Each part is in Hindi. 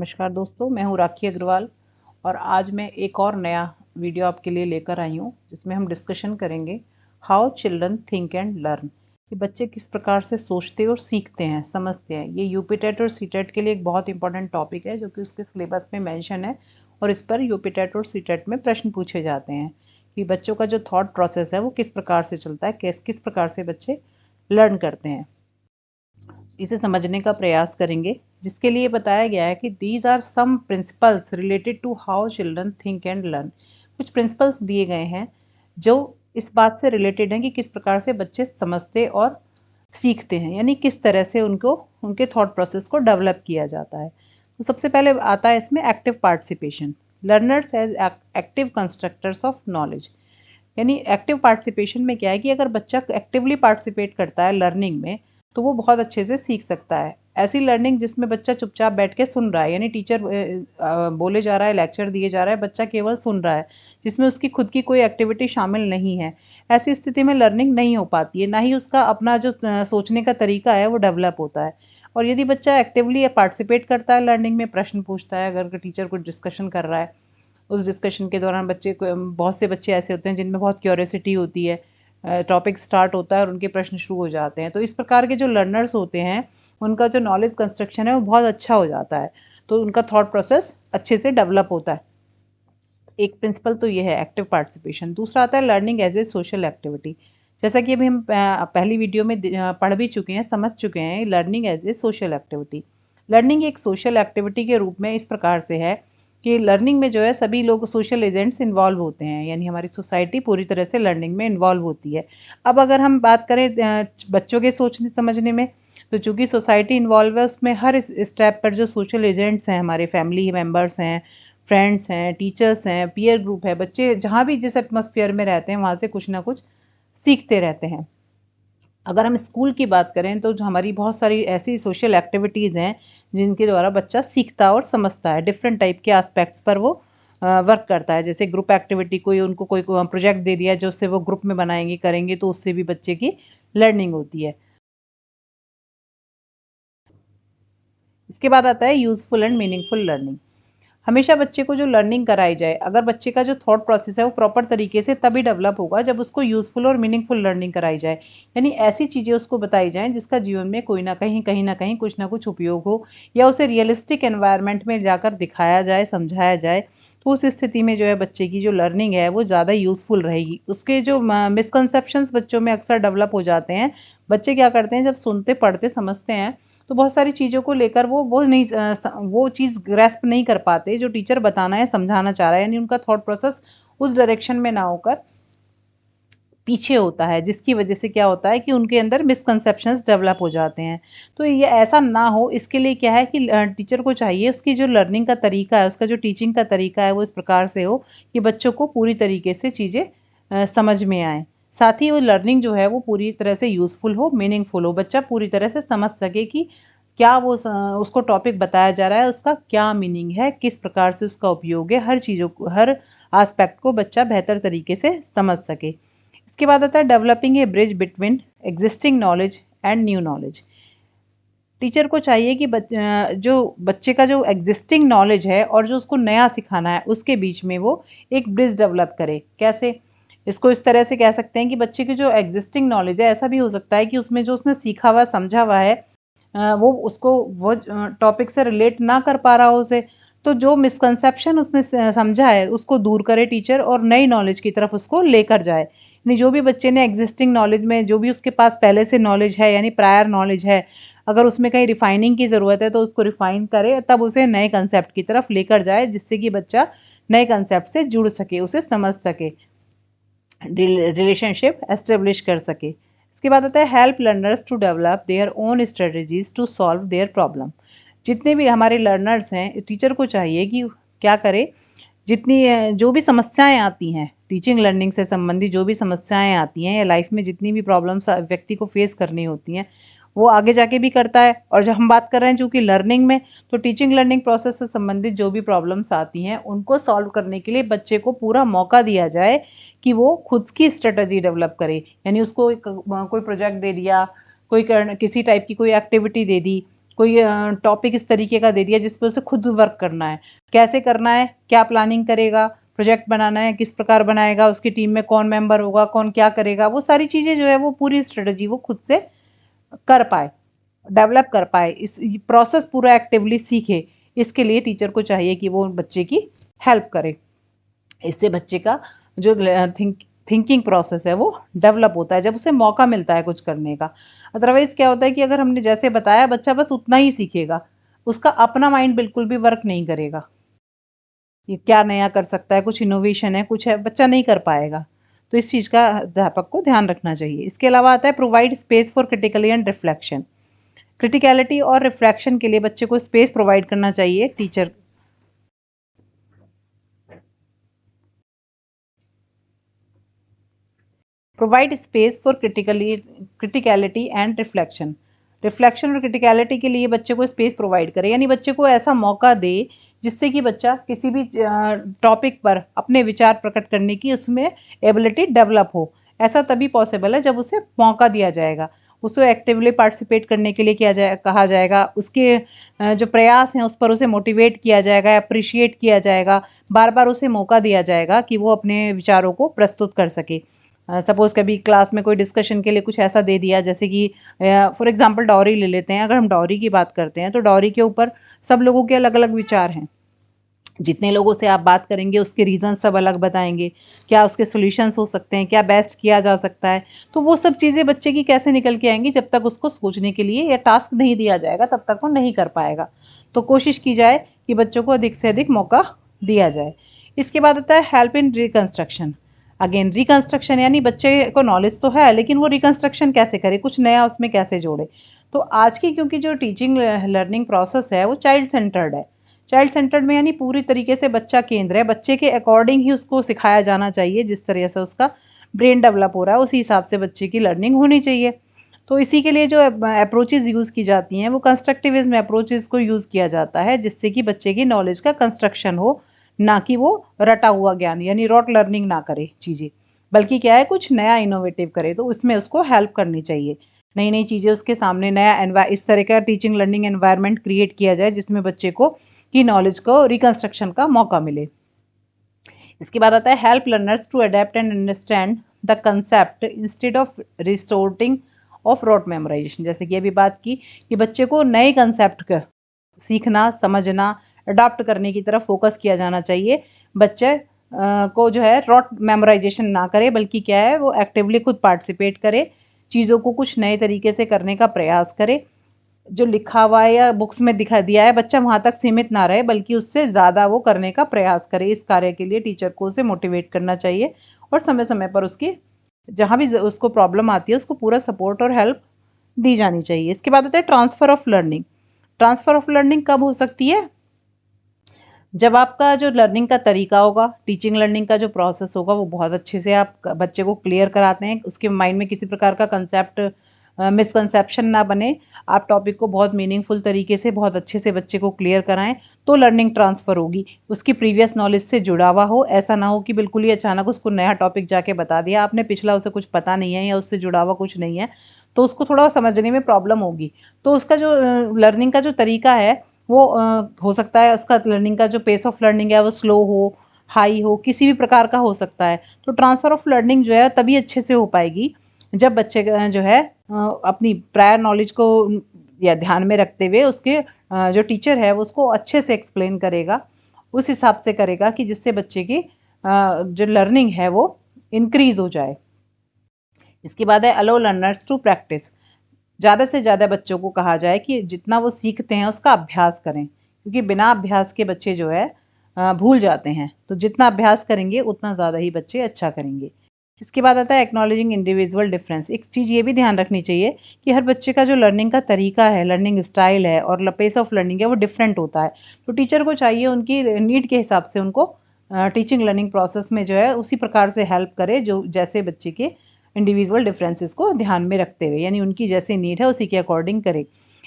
नमस्कार दोस्तों, मैं हूँ राखी अग्रवाल और आज मैं एक और नया वीडियो आपके लिए लेकर आई हूँ जिसमें हम डिस्कशन करेंगे how children think and learn कि बच्चे किस प्रकार से सोचते और सीखते हैं, समझते हैं। ये यूपीटेट और सीटेट के लिए एक बहुत इंपॉर्टेंट टॉपिक है जो कि उसके सिलेबस में मेंशन है और इस पर यूपीटेट और सीटेट में प्रश्न पूछे जाते हैं कि बच्चों का जो थॉट प्रोसेस है वो किस प्रकार से चलता है, किस प्रकार से बच्चे लर्न करते हैं। इसे समझने का प्रयास करेंगे, जिसके लिए बताया गया है कि these are some principles related to how children think and learn. कुछ प्रिंसिपल्स दिए गए हैं जो इस बात से रिलेटेड हैं कि किस प्रकार से बच्चे समझते और सीखते हैं, यानी किस तरह से उनको उनके थॉट प्रोसेस को डेवलप किया जाता है। तो सबसे पहले आता है इसमें active participation. Learners as active constructors of knowledge, यानी एक्टिव पार्टिसिपेशन में क्या है कि अगर बच्चा एक्टिवली पार्टिसिपेट करता है लर्निंग में तो वो बहुत अच्छे से सीख सकता है। ऐसी लर्निंग जिसमें बच्चा चुपचाप बैठ के सुन रहा है, यानी टीचर बोले जा रहा है, लेक्चर दिए जा रहा है, बच्चा केवल सुन रहा है, जिसमें उसकी खुद की कोई एक्टिविटी शामिल नहीं है, ऐसी स्थिति में लर्निंग नहीं हो पाती है, ना ही उसका अपना जो सोचने का तरीका है वो डेवलप होता है। और यदि बच्चा एक्टिवली पार्टिसिपेट करता है लर्निंग में, प्रश्न पूछता है, अगर टीचर कुछ डिस्कशन कर रहा है, उस डिस्कशन के दौरान बच्चे को, बहुत से बच्चे ऐसे होते हैं जिनमें बहुत क्यूरियोसिटी होती है, टॉपिक स्टार्ट होता है और उनके प्रश्न शुरू हो जाते हैं। तो इस प्रकार के जो लर्नर्स होते हैं उनका जो नॉलेज कंस्ट्रक्शन है वो बहुत अच्छा हो जाता है, तो उनका थॉट प्रोसेस अच्छे से डेवलप होता है। एक प्रिंसिपल तो ये है एक्टिव पार्टिसिपेशन। दूसरा आता है learning as a social activity. जैसा कि अभी हम पहली वीडियो में पढ़ भी चुके हैं, समझ चुके हैं, learning as a social activity. Learning एक सोशल एक्टिविटी के रूप में इस प्रकार से है कि लर्निंग में जो है सभी लोग सोशल एजेंट्स इन्वॉल्व होते हैं, यानी हमारी सोसाइटी पूरी तरह से लर्निंग में इन्वॉल्व होती है। अब अगर हम बात करें बच्चों के सोचने समझने में, तो चूँकि सोसाइटी इन्वॉल्व है उसमें हर इस स्टेप पर जो सोशल एजेंट्स हैं, हमारे फैमिली मेम्बर्स हैं, फ्रेंड्स हैं, टीचर्स हैं, पीयर ग्रुप है, बच्चे जहाँ भी जिस एटमॉस्फेयर में रहते हैं वहाँ से कुछ ना कुछ सीखते रहते हैं। अगर हम स्कूल की बात करें तो जो हमारी बहुत सारी ऐसी सोशल एक्टिविटीज़ हैं जिनके द्वारा बच्चा सीखता और समझता है, डिफरेंट टाइप के एस्पेक्ट्स पर वो वर्क करता है। जैसे ग्रुप एक्टिविटी, कोई उनको कोई प्रोजेक्ट दे दिया जो उससे वो ग्रुप में बनाएंगे, करेंगे, तो उससे भी बच्चे की लर्निंग होती है। इसके बाद आता है यूज़फुल एंड मीनिंगफुल लर्निंग। हमेशा बच्चे को जो लर्निंग कराई जाए, अगर बच्चे का जो थॉट प्रोसेस है वो प्रॉपर तरीके से तभी डेवलप होगा जब उसको यूज़फुल और मीनिंगफुल लर्निंग कराई जाए, यानी ऐसी चीज़ें उसको बताई जाएं जिसका जीवन में कोई ना कहीं, कहीं ना कहीं कुछ ना कुछ उपयोग हो, या उसे रियलिस्टिक एनवायरनमेंट में जाकर दिखाया जाए, समझाया जाए। तो उस स्थिति में जो है बच्चे की जो लर्निंग है वो ज़्यादा यूज़फुल रहेगी। उसके जो मिसकंसेप्शंस बच्चों में अक्सर डेवलप हो जाते हैं, बच्चे क्या करते हैं जब सुनते, पढ़ते, समझते हैं तो बहुत सारी चीज़ों को लेकर वो नहीं वो चीज़ ग्रैस्प नहीं कर पाते जो टीचर बताना है, समझाना चाह रहा है, यानी उनका थॉट प्रोसेस उस डायरेक्शन में ना होकर पीछे होता है, जिसकी वजह से क्या होता है कि उनके अंदर मिसकंसेप्शंस डेवलप हो जाते हैं। तो ये ऐसा ना हो, इसके लिए क्या है कि टीचर को चाहिए उसकी जो लर्निंग का तरीका है, उसका जो टीचिंग का तरीका है वो इस प्रकार से हो कि बच्चों को पूरी तरीके से चीज़ें समझ में आए। साथ ही वो लर्निंग जो है वो पूरी तरह से यूज़फुल हो, मीनिंगफुल हो, बच्चा पूरी तरह से समझ सके कि क्या वो उसको टॉपिक बताया जा रहा है, उसका क्या मीनिंग है, किस प्रकार से उसका उपयोग है, हर चीज़ों को, हर आस्पेक्ट को बच्चा बेहतर तरीके से समझ सके। इसके बाद आता है developing a bridge between existing knowledge and new knowledge. Teacher को चाहिए कि जो बच्चे का जो एग्जिस्टिंग नॉलेज है और जो उसको नया सिखाना है उसके बीच में वो एक ब्रिज डेवलप करे। कैसे? इसको इस तरह से कह सकते हैं कि बच्चे की जो एग्जिस्टिंग नॉलेज है, ऐसा भी हो सकता है कि उसमें जो उसने सीखा हुआ, समझा हुआ है, वो उसको वो टॉपिक से रिलेट ना कर पा रहा हो उसे, तो जो मिसकंसेप्शन उसने समझा है उसको दूर करे टीचर और नई नॉलेज की तरफ उसको लेकर जाए। यानी जो भी बच्चे ने एग्जिस्टिंग नॉलेज में, जो भी उसके पास पहले से नॉलेज है, यानी प्रायर नॉलेज है, अगर उसमें कहीं रिफाइनिंग की ज़रूरत है तो उसको रिफाइन करे, तब उसे नए कंसेप्ट की तरफ लेकर जाए, जिससे कि बच्चा नए कंसेप्ट से जुड़ सके, उसे समझ सके, रिलेशनशिप एस्टेब्लिश कर सके। इसके बाद आता है help learners to develop their own strategies to solve their problem. जितने भी हमारे लर्नर्स हैं, टीचर को चाहिए कि क्या करे, जितनी जो भी समस्याएं आती हैं, टीचिंग लर्निंग से संबंधित जो भी समस्याएं आती हैं या लाइफ में जितनी भी प्रॉब्लम्स व्यक्ति को फेस करनी होती हैं, वो आगे जाके भी करता है। और जब हम बात कर रहे हैं चूँकि लर्निंग में, तो टीचिंग लर्निंग प्रोसेस से संबंधित जो भी प्रॉब्लम्स आती हैं उनको सॉल्व करने के लिए बच्चे को पूरा मौका दिया जाए कि वो खुद की स्ट्रेटजी डेवलप करे। यानी उसको कोई प्रोजेक्ट दे दिया, किसी टाइप की कोई एक्टिविटी दे दी, कोई टॉपिक इस तरीके का दे दिया जिस पे उसे खुद वर्क करना है, कैसे करना है, क्या प्लानिंग करेगा, प्रोजेक्ट बनाना है, किस प्रकार बनाएगा, उसकी टीम में कौन मेंबर होगा, कौन क्या करेगा, वो सारी चीज़ें जो है वो पूरी स्ट्रेटजी वो खुद से कर पाए, डेवलप कर पाए, इस प्रोसेस पूरा एक्टिवली सीखे। इसके लिए टीचर को चाहिए कि वो बच्चे की हेल्प करे। इससे बच्चे का जो थिंकिंग प्रोसेस है वो डेवलप होता है जब उसे मौका मिलता है कुछ करने का। अदरवाइज क्या होता है कि अगर हमने जैसे बताया बच्चा बस उतना ही सीखेगा, उसका अपना माइंड बिल्कुल भी वर्क नहीं करेगा, ये क्या नया कर सकता है, कुछ इनोवेशन है, कुछ है, बच्चा नहीं कर पाएगा। तो इस चीज़ का अध्यापक को ध्यान रखना चाहिए। इसके अलावा आता है provide space for critically and reflection. Criticality और रिफ्लेक्शन के लिए बच्चे को स्पेस प्रोवाइड करना चाहिए teacher. Provide space for criticality and reflection. Reflection और क्रिटिकलिटी के लिए बच्चे को स्पेस प्रोवाइड करे, यानी बच्चे को ऐसा मौका दे जिससे कि बच्चा किसी भी टॉपिक पर अपने विचार प्रकट करने की उसमें एबिलिटी डेवलप हो। ऐसा तभी पॉसिबल है जब उसे मौका दिया जाएगा, उसे एक्टिवली पार्टिसिपेट करने के लिए कहा जाएगा, उसके जो प्रयास हैं उस पर उसे मोटिवेट किया जाएगा, अप्रिशिएट किया जाएगा, बार बार उसे मौका दिया जाएगा कि वो अपने विचारों को प्रस्तुत कर सके। सपोज़ कभी क्लास में कोई डिस्कशन के लिए कुछ ऐसा दे दिया, जैसे कि फॉर एग्जांपल डॉरी ले लेते हैं। अगर हम डॉरी की बात करते हैं तो डॉरी के ऊपर सब लोगों के अलग अलग विचार हैं। जितने लोगों से आप बात करेंगे उसके रीज़न सब अलग बताएंगे, क्या उसके सॉल्यूशंस हो सकते हैं, क्या बेस्ट किया जा सकता है। तो वो सब चीज़ें बच्चे की कैसे निकल के आएंगी, जब तक उसको सोचने के लिए या टास्क नहीं दिया जाएगा तब तक वो नहीं कर पाएगा। तो कोशिश की जाए कि बच्चों को अधिक से अधिक मौका दिया जाए। इसके बाद आता है help in reconstruction. Again reconstruction यानी बच्चे को नॉलेज तो है लेकिन वो रिकन्स्ट्रक्शन कैसे करे, कुछ नया उसमें कैसे जोड़े। तो आज की क्योंकि जो टीचिंग लर्निंग प्रोसेस है वो चाइल्ड सेंटर्ड है। चाइल्ड सेंटर्ड में यानी पूरी तरीके से बच्चा केंद्र है, बच्चे के अकॉर्डिंग ही उसको सिखाया जाना चाहिए, जिस तरह से उसका ब्रेन डेवलप हो रहा है उसी हिसाब से बच्चे की लर्निंग होनी चाहिए। तो इसी के लिए जो अप्रोचेज़ यूज़ की जाती हैं वो कंस्ट्रक्टिविज्म अप्रोचेज़ को यूज़ किया जाता है, जिससे कि बच्चे की नॉलेज का कंस्ट्रक्शन हो, ना कि वो रटा हुआ ज्ञान यानी रॉट लर्निंग ना करे चीज़ें, बल्कि क्या है कुछ नया इनोवेटिव करे। तो उसमें उसको हेल्प करनी चाहिए, नई नई चीज़ें उसके सामने, नया इस तरह का टीचिंग लर्निंग एनवायरनमेंट क्रिएट किया जाए जिसमें बच्चे को की नॉलेज को रिकंस्ट्रक्शन का मौका मिले। इसके बाद आता है help learners to adapt and understand the concept instead of resorting of rote memorization. जैसे कि अभी बात की कि बच्चे को नए कंसेप्ट का सीखना, समझना, अडॉप्ट करने की तरफ फोकस किया जाना चाहिए। बच्चे को जो है रॉट मेमोराइजेशन ना करे, बल्कि क्या है वो एक्टिवली खुद पार्टिसिपेट करे, चीज़ों को कुछ नए तरीके से करने का प्रयास करे। जो लिखा हुआ है या बुक्स में दिखा दिया है बच्चा वहाँ तक सीमित ना रहे, बल्कि उससे ज़्यादा वो करने का प्रयास करे। इस कार्य के लिए टीचर को उसे मोटिवेट करना चाहिए और समय समय पर उसकी जहाँ भी उसको प्रॉब्लम आती है उसको पूरा सपोर्ट और हेल्प दी जानी चाहिए। इसके बाद आता है transfer of learning. Transfer of learning कब हो सकती है? जब आपका जो लर्निंग का तरीका होगा, टीचिंग लर्निंग का जो प्रोसेस होगा वो बहुत अच्छे से आप बच्चे को क्लियर कराते हैं, उसके माइंड में किसी प्रकार का कंसेप्ट मिसकंसेप्शन ना बने, आप टॉपिक को बहुत मीनिंगफुल तरीके से बहुत अच्छे से बच्चे को क्लियर कराएं, तो लर्निंग ट्रांसफ़र होगी। उसकी प्रीवियस नॉलेज से जुड़ा हुआ हो, ऐसा ना हो कि बिल्कुल ही अचानक उसको नया टॉपिक जाके बता दिया आपने, पिछला उसे कुछ पता नहीं है या उससे जुड़ा हुआ कुछ नहीं है, तो उसको थोड़ा समझने में प्रॉब्लम होगी। तो उसका जो लर्निंग का जो तरीका है वो हो सकता है उसका लर्निंग का जो पेस ऑफ लर्निंग है वो स्लो हो, हाई हो, किसी भी प्रकार का हो सकता है। तो ट्रांसफ़र ऑफ लर्निंग जो है तभी अच्छे से हो पाएगी जब बच्चे जो है अपनी प्रायर नॉलेज को या ध्यान में रखते हुए उसके जो टीचर है वो उसको अच्छे से एक्सप्लेन करेगा, उस हिसाब से करेगा कि जिससे बच्चे की जो लर्निंग है वो इंक्रीज़ हो जाए। इसके बाद है अलो लर्नर्स टू प्रैक्टिस। ज़्यादा से ज़्यादा बच्चों को कहा जाए कि जितना वो सीखते हैं उसका अभ्यास करें, क्योंकि बिना अभ्यास के बच्चे जो है भूल जाते हैं। तो जितना अभ्यास करेंगे उतना ज़्यादा ही बच्चे अच्छा करेंगे। इसके बाद आता है एक्नॉलेजिंग इंडिविजुअल डिफरेंस। एक चीज़ ये भी ध्यान रखनी चाहिए कि हर बच्चे का जो लर्निंग का तरीका है, लर्निंग स्टाइल है और पेस ऑफ लर्निंग है वो डिफरेंट होता है। तो टीचर को चाहिए उनकी नीड के हिसाब से उनको टीचिंग लर्निंग प्रोसेस में जो है उसी प्रकार से हेल्प करे जो जैसे बच्चे के इंडिविजुअल डिफरेंसेस को ध्यान में रखते हुए, यानी उनकी जैसी नीड है उसी के अकॉर्डिंग करे।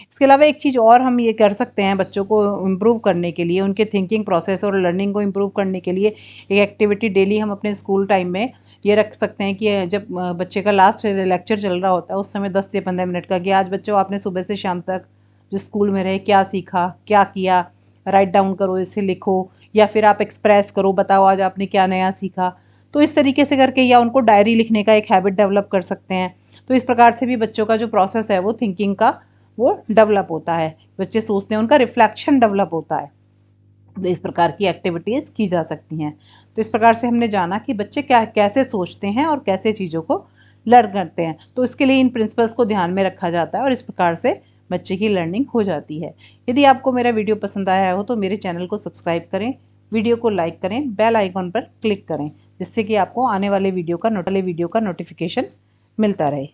इसके अलावा एक चीज़ और हम ये कर सकते हैं बच्चों को इम्प्रूव करने के लिए, उनके थिंकिंग प्रोसेस और लर्निंग को इम्प्रूव करने के लिए एक एक्टिविटी डेली हम अपने स्कूल टाइम में ये रख सकते हैं कि जब बच्चे का लास्ट लेक्चर चल रहा होता है उस समय 10 से 15 मिनट का कि आज बच्चों आपने सुबह से शाम तक जो स्कूल में रहे, क्या सीखा, क्या किया, राइट डाउन करो, इसे लिखो, या फिर आप एक्सप्रेस करो, बताओ आज आपने क्या नया सीखा। तो इस तरीके से करके, या उनको डायरी लिखने का एक हैबिट डेवलप कर सकते हैं। तो इस प्रकार से भी बच्चों का जो प्रोसेस है वो थिंकिंग का वो डेवलप होता है, बच्चे सोचते हैं, उनका रिफ्लेक्शन डेवलप होता है। तो इस प्रकार की एक्टिविटीज़ की जा सकती हैं। तो इस प्रकार से हमने जाना कि बच्चे क्या कैसे सोचते हैं और कैसे चीज़ों को लर्न करते हैं। तो इसके लिए इन प्रिंसिपल्स को ध्यान में रखा जाता है और इस प्रकार से बच्चे की लर्निंग हो जाती है। यदि आपको मेरा वीडियो पसंद आया हो तो मेरे चैनल को सब्सक्राइब करें, वीडियो को लाइक करें, बेल आइकॉन पर क्लिक करें, जिससे कि आपको आने वाले वीडियो का नोटिफिकेशन मिलता रहे।